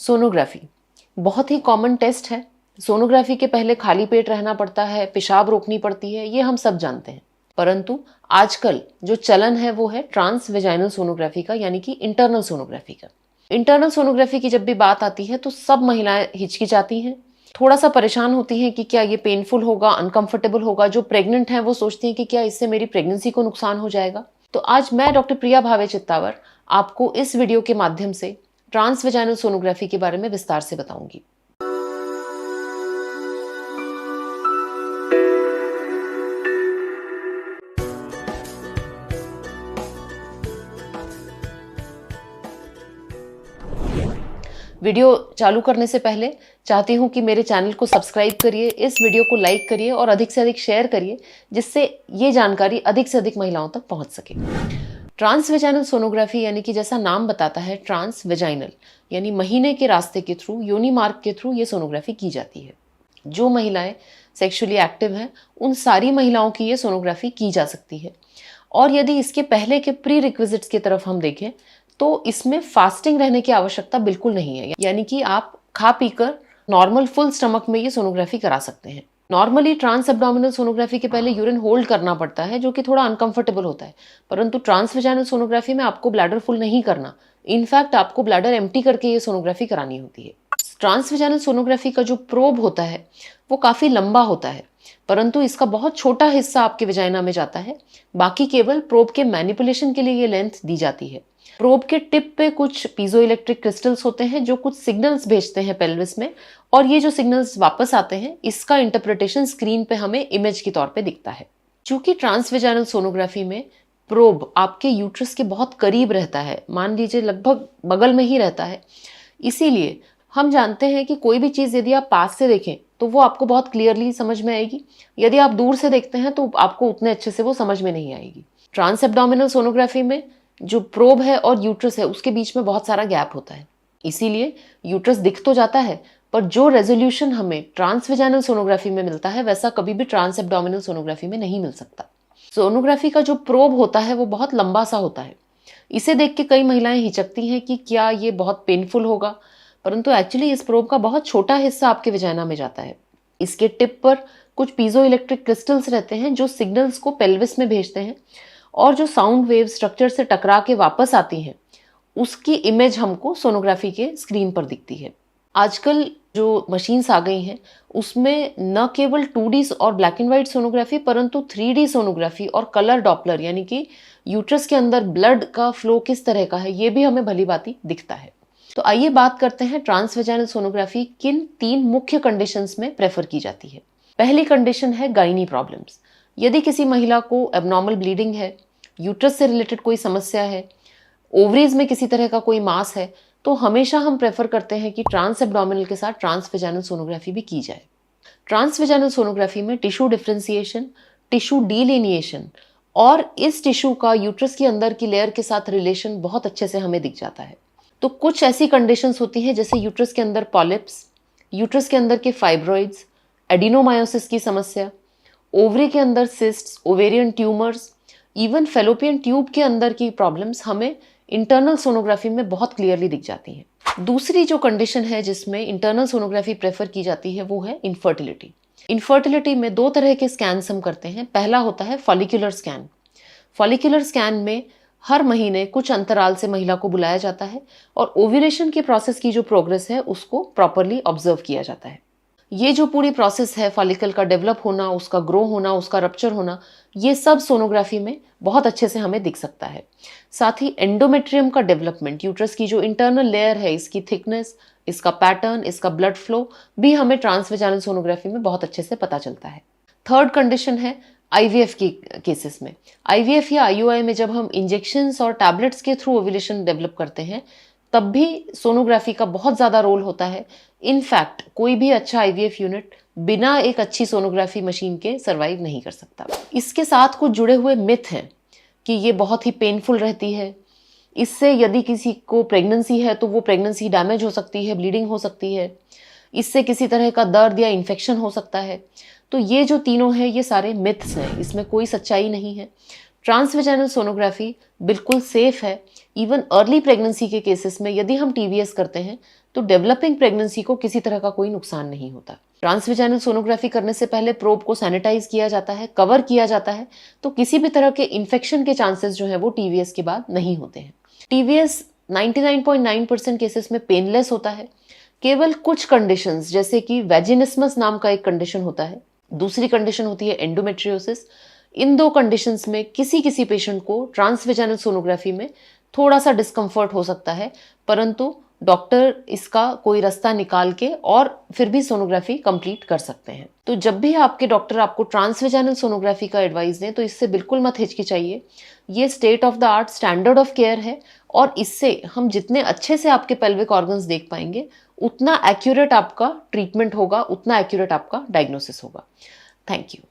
Sonography बहुत ही common test है। Sonography के पहले खाली पेट रहना पड़ता है, पेशाब रोकनी पड़ती है, ये हम सब जानते हैं। परंतु आजकल जो चलन है वो है ट्रांस वेजाइनल सोनोग्राफी का, यानी कि इंटरनल सोनोग्राफी का। इंटरनल सोनोग्राफी की जब भी बात आती है तो सब महिलाएं हिचकिचाती हैं, थोड़ा सा परेशान होती हैं कि क्या ये पेनफुल होगा, अनकंफर्टेबल होगा। जो प्रेग्नेंट हैं वो सोचती हैं कि क्या इससे मेरी प्रेगनेंसी को नुकसान हो जाएगा। तो आज मैं डॉक्टर प्रिया भावे चित्तावर आपको इस वीडियो के माध्यम से ट्रांस वेजाइनल सोनोग्राफी के बारे में विस्तार से बताऊंगी। वीडियो चालू करने से पहले चाहती हूं कि मेरे चैनल को सब्सक्राइब करिए, इस वीडियो को लाइक करिए और अधिक से अधिक शेयर करिए, जिससे ये जानकारी अधिक से अधिक महिलाओं तक पहुंच सके। ट्रांस वेजाइनल सोनोग्राफी यानी कि जैसा नाम बताता है, ट्रांस वेजाइनल यानी महीने के रास्ते के थ्रू, योनि मार्ग के थ्रू ये सोनोग्राफी की जाती है। जो महिलाएं सेक्सुअली एक्टिव हैं उन सारी महिलाओं की ये सोनोग्राफी की जा सकती है। और यदि इसके पहले के प्री रिक्विजिट्स की तरफ हम देखें तो इसमें फास्टिंग रहने की आवश्यकता बिल्कुल नहीं है, यानी कि आप खा पीकर नॉर्मल फुल स्टमक में ये सोनोग्राफी करा सकते हैं। नॉर्मली ट्रांस एब्डोमिनल सोनोग्राफी के पहले यूरिन होल्ड करना पड़ता है, जो कि थोड़ा अनकंफर्टेबल होता है। परंतु ट्रांस वेजाइनल सोनोग्राफी में आपको ब्लैडर फुल नहीं करना, इनफैक्ट आपको ब्लैडर एम्प्टी करके ये सोनोग्राफी करानी होती है। ट्रांस वेजाइनल सोनोग्राफी का जो प्रोब होता है वो काफी लंबा होता है, परंतु इसका बहुत छोटा हिस्सा आपके वेजाइना में जाता है। बाकी केवल प्रोब के मैनिपुलेशन के लिए ये लेंथ दी जाती है। प्रोब के टिप पे कुछ पीजो इलेक्ट्रिक क्रिस्टल्स होते हैं जो कुछ सिग्नल्स भेजते हैं पेल्विस में, और ये जो सिग्नल्स वापस आते हैं इसका इंटरप्रिटेशन स्क्रीन पे हमें इमेज के तौर पे दिखता है। चूंकि ट्रांस वेजाइनल सोनोग्राफी में प्रोब आपके यूट्रस के बहुत करीब रहता है, मान लीजिए लगभग बगल में ही रहता है, इसीलिए हम जानते हैं कि कोई भी चीज यदि आप पास से देखें तो वो आपको बहुत क्लियरली समझ में आएगी, यदि आप दूर से देखते हैं तो आपको उतने अच्छे से वो समझ में नहीं आएगी। ट्रांस एब्डोमिनल सोनोग्राफी में जो प्रोब है और यूट्रस है उसके बीच में बहुत सारा गैप होता है, इसीलिए यूट्रस दिख तो जाता है, पर जो रेजोल्यूशन हमें ट्रांस वेजाइनल सोनोग्राफी में मिलता है वैसा कभी भी ट्रांस एब्डोमिनल सोनोग्राफी में नहीं मिल सकता। सोनोग्राफी का जो प्रोब होता है वो बहुत लंबा सा होता है। इसे देख के कई महिलाएं हिचकती हैं कि क्या ये बहुत पेनफुल होगा, परंतु एक्चुअली इस प्रोब का बहुत छोटा हिस्सा आपके वेजाइना में जाता है। इसके टिप पर कुछ पीजो इलेक्ट्रिक क्रिस्टल्स रहते हैं जो सिग्नल्स को पेल्विस में भेजते हैं, और जो साउंड वेव स्ट्रक्चर से टकरा के वापस आती हैं उसकी इमेज हमको सोनोग्राफी के स्क्रीन पर दिखती है। आजकल जो मशीन्स आ गई हैं उसमें न केवल 2D और ब्लैक एंड व्हाइट सोनोग्राफी, परंतु 3D सोनोग्राफी और कलर डॉपलर, यानी कि यूट्रस के अंदर ब्लड का फ्लो किस तरह का है ये भी हमें भली भांति दिखता है। तो आइए बात करते हैं ट्रांस वेजाइनल सोनोग्राफी किन 3 मुख्य कंडीशंस में प्रेफर की जाती है। पहली कंडीशन है गायनी प्रॉब्लम्स। यदि किसी महिला को एबनॉर्मल ब्लीडिंग है, यूट्रस से रिलेटेड कोई समस्या है, ओवरीज में किसी तरह का कोई मास है, तो हमेशा हम प्रेफर करते हैं कि ट्रांस एब्डोमिनल के साथ ट्रांस वेजाइनल सोनोग्राफी भी की जाए। ट्रांस वेजाइनल सोनोग्राफी में टिश्यू डिफरेंशिएशन, टिश्यू डीलिनिएशन और इस टिश्यू का यूट्रस के अंदर की लेयर के साथ रिलेशन बहुत अच्छे से हमें दिख जाता है। तो कुछ ऐसी कंडीशंस होती हैं जैसे यूट्रस के अंदर पॉलिप्स, यूट्रस के अंदर के फाइब्रॉइड्स, एडिनोमायोसिस की समस्या, ओवरी के अंदर cysts, ovarian tumours, even fallopian tube के अंदर की प्रॉब्लम्स हमें इंटरनल सोनोग्राफी में बहुत क्लियरली दिख जाती हैं। दूसरी जो कंडीशन है जिसमें इंटरनल सोनोग्राफी प्रेफर की जाती है वो है इनफर्टिलिटी। इनफर्टिलिटी में 2 तरह के स्कैन्स हम करते हैं। पहला होता है फॉलिक्यूलर स्कैन। फॉलिक्यूलर स्कैन में हर महीने कुछ अंतराल से महिला को बुलाया जाता है और ओव्यूलेशन के प्रोसेस की जो प्रोग्रेस है उसको प्रॉपरली ऑब्जर्व किया जाता है। ये जो पूरी प्रोसेस है, फॉलिकल का डेवलप होना, उसका ग्रो होना, उसका रप्चर होना, ये सब सोनोग्राफी में बहुत अच्छे से हमें दिख सकता है। साथ ही एंडोमेट्रियम का डेवलपमेंट, यूट्रस की जो इंटरनल लेयर है, इसकी थिकनेस, इसका पैटर्न, इसका ब्लड फ्लो भी हमें ट्रांस वेजाइनल सोनोग्राफी में बहुत अच्छे से पता चलता है। थर्ड कंडीशन है आईवीएफ की केसेस में। आईवीएफ या आईयूआई में जब हम इंजेक्शंस और टैबलेट्स के थ्रू ओव्यूलेशन डेवलप करते हैं तब भी सोनोग्राफी का बहुत ज़्यादा रोल होता है। इनफैक्ट कोई भी अच्छा आईवीएफ यूनिट बिना एक अच्छी सोनोग्राफी मशीन के सर्वाइव नहीं कर सकता। इसके साथ कुछ जुड़े हुए मिथ हैं कि ये बहुत ही पेनफुल रहती है, इससे यदि किसी को प्रेगनेंसी है तो वो प्रेगनेंसी डैमेज हो सकती है, ब्लीडिंग हो सकती है, इससे किसी तरह का दर्द या इन्फेक्शन हो सकता है। तो ये जो तीनों हैं ये सारे मिथ्स हैं, इसमें कोई सच्चाई नहीं है। ट्रांस वेजाइनल सोनोग्राफी बिल्कुल सेफ है। इवन अर्ली प्रेगनेंसी के केसेस में यदि हम टीवीएस करते हैं तो डेवलपिंग प्रेगनेंसी को किसी तरह का कोई नुकसान नहीं होता। ट्रांसवेजाइनल सोनोग्राफी करने से पहले प्रोब को सैनिटाइज किया जाता है, कवर किया जाता है, तो किसी भी तरह के इन्फेक्शन के चांसेस जो है वो टीवीएस के बाद नहीं होते हैं। टीवीएस 99.9% केसेस में पेनलेस होता है। केवल कुछ कंडीशंस जैसे कि वेजिनिस्मस नाम का एक कंडीशन होता है, दूसरी कंडीशन होती है एंडोमेट्रियोसिस। इन दो कंडीशंस में किसी किसी पेशेंट को ट्रांसवेजाइनल सोनोग्राफी में थोड़ा सा डिस्कम्फर्ट हो सकता है, परंतु डॉक्टर इसका कोई रास्ता निकाल के और फिर भी सोनोग्राफी कंप्लीट कर सकते हैं। तो जब भी आपके डॉक्टर आपको ट्रांसवेजाइनल सोनोग्राफी का एडवाइस दें तो इससे बिल्कुल मत हिचकिचाइए। ये state of the art standard of care है और इससे हम जितने अच्छे से आपके पेल्विक ऑर्गन्स देख पाएंगे उतना एक्यूरेट आपका ट्रीटमेंट होगा, उतना एक्यूरेट आपका डायग्नोसिस होगा। Thank you.